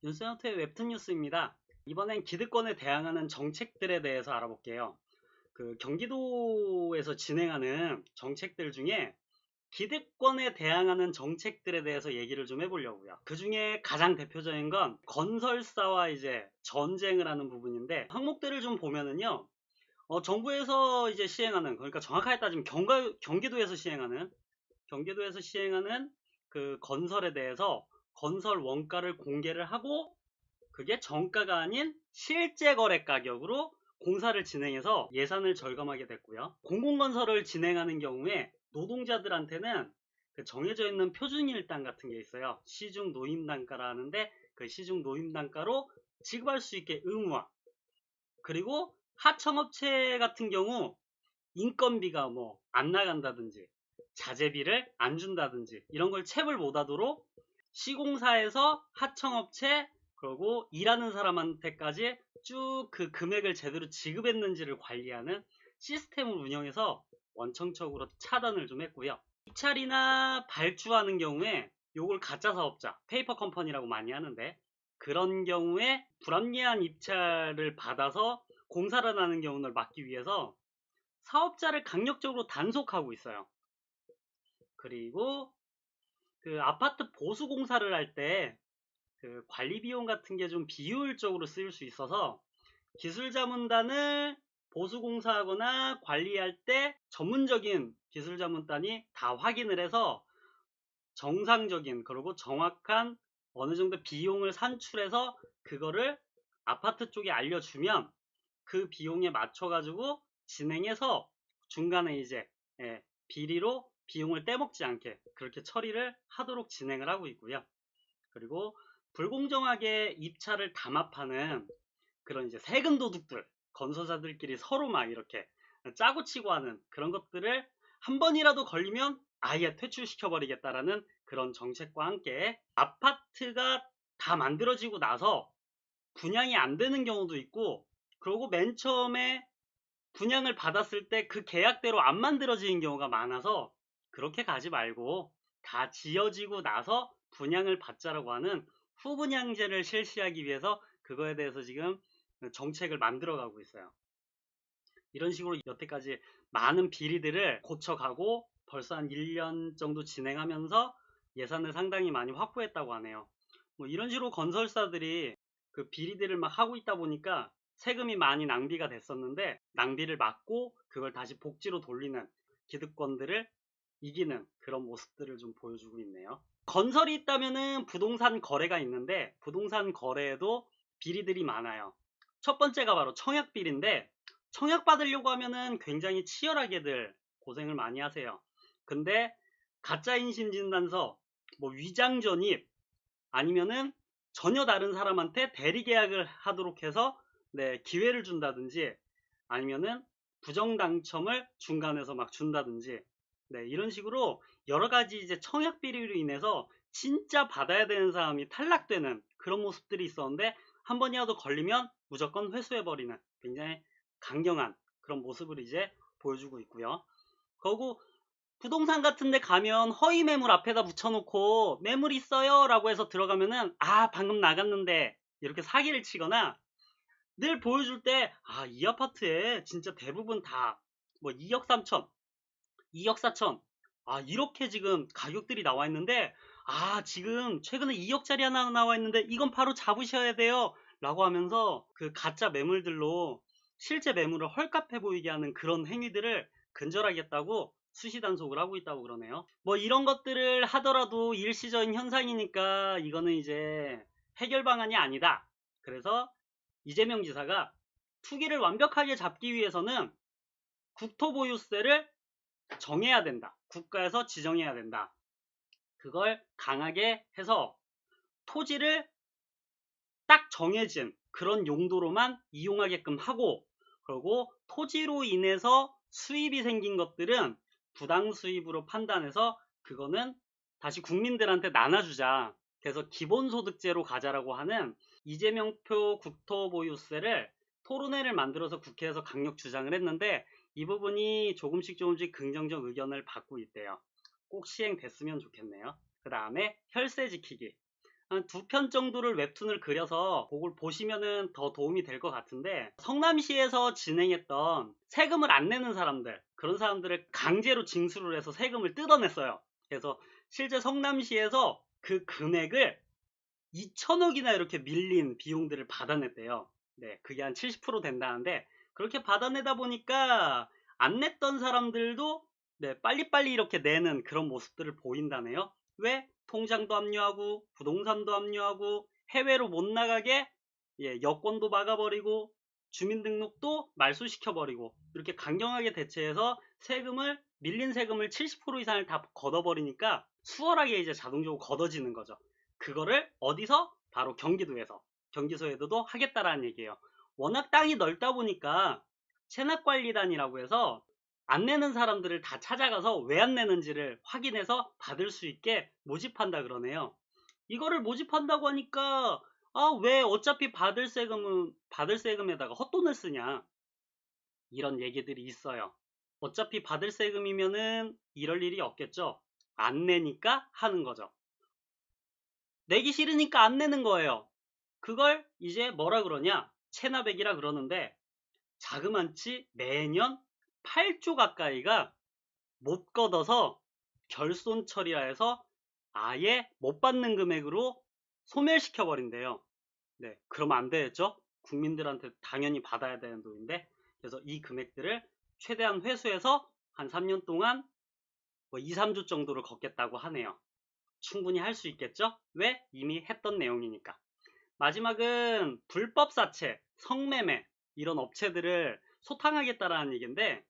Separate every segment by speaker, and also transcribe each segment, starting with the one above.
Speaker 1: 뉴스노트의 웹툰 뉴스입니다. 이번엔 기득권에 대항하는 정책들에 대해서 알아볼게요. 경기도에서 진행하는 정책들 중에 기득권에 대항하는 정책들에 대해서 얘기를 좀 해보려고요. 그 중에 가장 대표적인 건 건설사와 이제 전쟁을 하는 부분인데, 항목들을 좀 보면은요, 정부에서 이제 시행하는, 그러니까 정확하게 따지면 경기도에서 시행하는 그 건설에 대해서 건설 원가를 공개를 하고, 그게 정가가 아닌 실제 거래 가격으로 공사를 진행해서 예산을 절감하게 됐고요. 공공건설을 진행하는 경우에 노동자들한테는 그 정해져 있는 표준 일당 같은 게 있어요. 시중 노임단가라 하는데, 그 시중 노임단가로 지급할 수 있게 의무화. 그리고 하청업체 같은 경우 인건비가 뭐 안 나간다든지 자재비를 안 준다든지 이런 걸 체불 못하도록 시공사에서 하청업체, 그리고 일하는 사람한테까지 쭉 그 금액을 제대로 지급했는지를 관리하는 시스템을 운영해서 원청적으로 차단을 좀 했고요. 입찰이나 발주하는 경우에 요걸 가짜 사업자, 페이퍼 컴퍼니라고 많이 하는데, 그런 경우에 불합리한 입찰을 받아서 공사를 하는 경우를 막기 위해서 사업자를 강력적으로 단속하고 있어요. 그리고 그 아파트 보수 공사를 할 때 그 관리 비용 같은 게 좀 비효율적으로 쓰일 수 있어서, 기술자문단을 보수 공사하거나 관리할 때 전문적인 기술자문단이 다 확인을 해서 정상적인, 그리고 정확한 어느 정도 비용을 산출해서 그거를 아파트 쪽에 알려주면 그 비용에 맞춰가지고 진행해서 중간에 이제 비리로 비용을 떼먹지 않게 그렇게 처리를 하도록 진행을 하고 있고요. 그리고 불공정하게 입찰을 담합하는 그런 이제 세금 도둑들, 건설사들끼리 서로 막 이렇게 짜고 치고 하는 그런 것들을 한 번이라도 걸리면 아예 퇴출시켜버리겠다라는 그런 정책과 함께, 아파트가 다 만들어지고 나서 분양이 안 되는 경우도 있고, 그리고 맨 처음에 분양을 받았을 때 그 계약대로 안 만들어지는 경우가 많아서, 그렇게 가지 말고 다 지어지고 나서 분양을 받자라고 하는 후분양제를 실시하기 위해서 그거에 대해서 지금 정책을 만들어가고 있어요. 이런 식으로 여태까지 많은 비리들을 고쳐가고 벌써 한 1년 정도 진행하면서 예산을 상당히 많이 확보했다고 하네요. 뭐 이런 식으로 건설사들이 그 비리들을 막 하고 있다 보니까 세금이 많이 낭비가 됐었는데, 낭비를 막고 그걸 다시 복지로 돌리는, 기득권들을 이기는 그런 모습들을 좀 보여주고 있네요. 건설이 있다면은 부동산 거래가 있는데, 부동산 거래에도 비리들이 많아요. 첫 번째가 바로 청약 비리인데, 청약 받으려고 하면은 굉장히 치열하게들 고생을 많이 하세요. 근데 가짜 인심 진단서, 뭐 위장 전입, 아니면은 전혀 다른 사람한테 대리 계약을 하도록 해서 기회를 준다든지, 아니면은 부정 당첨을 중간에서 막 준다든지, 이런 식으로 여러 가지 이제 청약 비리로 인해서 진짜 받아야 되는 사람이 탈락되는 그런 모습들이 있었는데, 한 번이라도 걸리면 무조건 회수해버리는 굉장히 강경한 그런 모습을 이제 보여주고 있고요. 그리고 부동산 같은 데 가면 허위 매물 앞에다 붙여놓고 매물 있어요 라고 해서 들어가면은, 아 방금 나갔는데 이렇게 사기를 치거나, 늘 보여줄 때 이 아파트에 진짜 대부분 다 뭐 2억 3천, 2억 4천, 이렇게 지금 가격들이 나와 있는데, 지금 최근에 2억짜리 하나 나와 있는데 이건 바로 잡으셔야 돼요 라고 하면서 그 가짜 매물들로 실제 매물을 헐값해 보이게 하는 그런 행위들을 근절하겠다고 수시 단속을 하고 있다고 그러네요. 뭐 이런 것들을 하더라도 일시적인 현상이니까 이거는 이제 해결 방안이 아니다. 그래서 이재명 지사가 투기를 완벽하게 잡기 위해서는 국토보유세를 정해야 된다. 국가에서 지정해야 된다. 그걸 강하게 해서 토지를 딱 정해진 그런 용도로만 이용하게끔 하고, 그리고 토지로 인해서 수입이 생긴 것들은 부당 수입으로 판단해서 그거는 다시 국민들한테 나눠주자. 그래서 기본소득제로 가자라고 하는 이재명표 국토보유세를 토론회를 만들어서 국회에서 강력 주장을 했는데, 이 부분이 조금씩 긍정적 의견을 받고 있대요. 꼭 시행됐으면 좋겠네요. 그 다음에 혈세 지키기. 한 2편 정도를 웹툰을 그려서 그걸 보시면은 더 도움이 될 것 같은데, 성남시에서 진행했던 세금을 안 내는 사람들, 그런 사람들을 강제로 징수를 해서 세금을 뜯어냈어요. 그래서 실제 성남시에서 그 금액을 2천억이나 이렇게 밀린 비용들을 받아냈대요. 네, 그게 한 70% 된다는데, 그렇게 받아내다 보니까 안 냈던 사람들도 네, 빨리빨리 이렇게 내는 그런 모습들을 보인다네요. 왜? 통장도 압류하고 부동산도 압류하고 해외로 못 나가게 여권도 막아버리고 주민등록도 말소시켜버리고 이렇게 강경하게 대처해서 세금을 밀린 세금을 70% 이상을 다 걷어버리니까 수월하게 이제 자동적으로 걷어지는 거죠. 그거를 어디서? 바로 경기도에서. 경기도에서도 하겠다라는 얘기예요. 워낙 땅이 넓다 보니까 체납관리단이라고 해서 안 내는 사람들을 다 찾아가서 왜 안 내는지를 확인해서 받을 수 있게 모집한다 그러네요. 이거를 모집한다고 하니까 왜 어차피 받을 세금에다가 헛돈을 쓰냐 이런 얘기들이 있어요. 어차피 받을 세금이면은 이럴 일이 없겠죠. 안 내니까 하는 거죠. 내기 싫으니까 안 내는 거예요. 그걸 이제 뭐라 그러냐? 체납액이라 그러는데 자그만치 매년 8조 가까이가 못 걷어서 결손 처리라 해서 아예 못 받는 금액으로 소멸시켜 버린대요. 네, 그러면 안 되겠죠? 국민들한테 당연히 받아야 되는 돈인데, 그래서 이 금액들을 최대한 회수해서 한 3년 동안 뭐 2, 3조 정도를 걷겠다고 하네요. 충분히 할 수 있겠죠? 왜? 이미 했던 내용이니까. 마지막은 불법 사채, 성매매 이런 업체들을 소탕하겠다라는 얘기인데,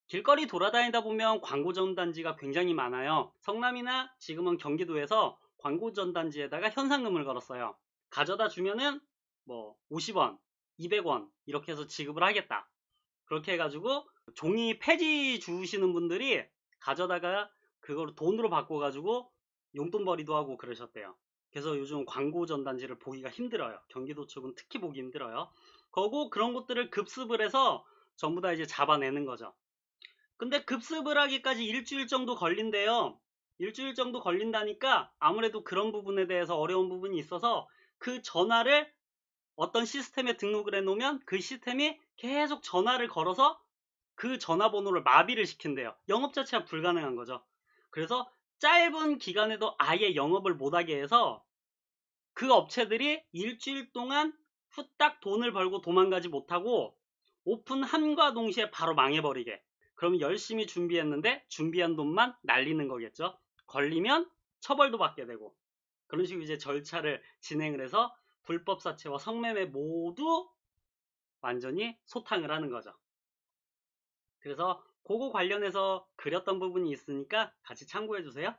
Speaker 1: 길거리 돌아다니다 보면 광고 전단지가 굉장히 많아요. 성남이나 지금은 경기도에서 광고 전단지에다가 현상금을 걸었어요. 가져다 주면은 뭐 50원, 200원 이렇게 해서 지급을 하겠다. 그렇게 해가지고 종이 폐지 주시는 분들이 가져다가 그걸 돈으로 바꿔가지고 용돈벌이도 하고 그러셨대요. 그래서 요즘 광고 전단지를 보기가 힘들어요. 경기도 쪽은 특히 보기 힘들어요. 그거 그런 것들을 급습을 해서 전부 다 이제 잡아내는 거죠. 근데 급습을 하기까지 일주일 정도 걸린대요. 일주일 정도 걸린다니까 아무래도 그런 부분에 대해서 어려운 부분이 있어서 그 전화를 어떤 시스템에 등록을 해놓으면 그 시스템이 계속 전화를 걸어서 그 전화번호를 마비를 시킨대요. 영업 자체가 불가능한 거죠. 그래서 짧은 기간에도 아예 영업을 못하게 해서 그 업체들이 일주일 동안 후딱 돈을 벌고 도망가지 못하고 오픈함과 동시에 바로 망해버리게. 그럼 열심히 준비했는데 준비한 돈만 날리는 거겠죠. 걸리면 처벌도 받게 되고 그런 식으로 이제 절차를 진행을 해서 불법 사채와 성매매 모두 완전히 소탕을 하는 거죠. 그래서 그거 관련해서 그렸던 부분이 있으니까 같이 참고해 주세요.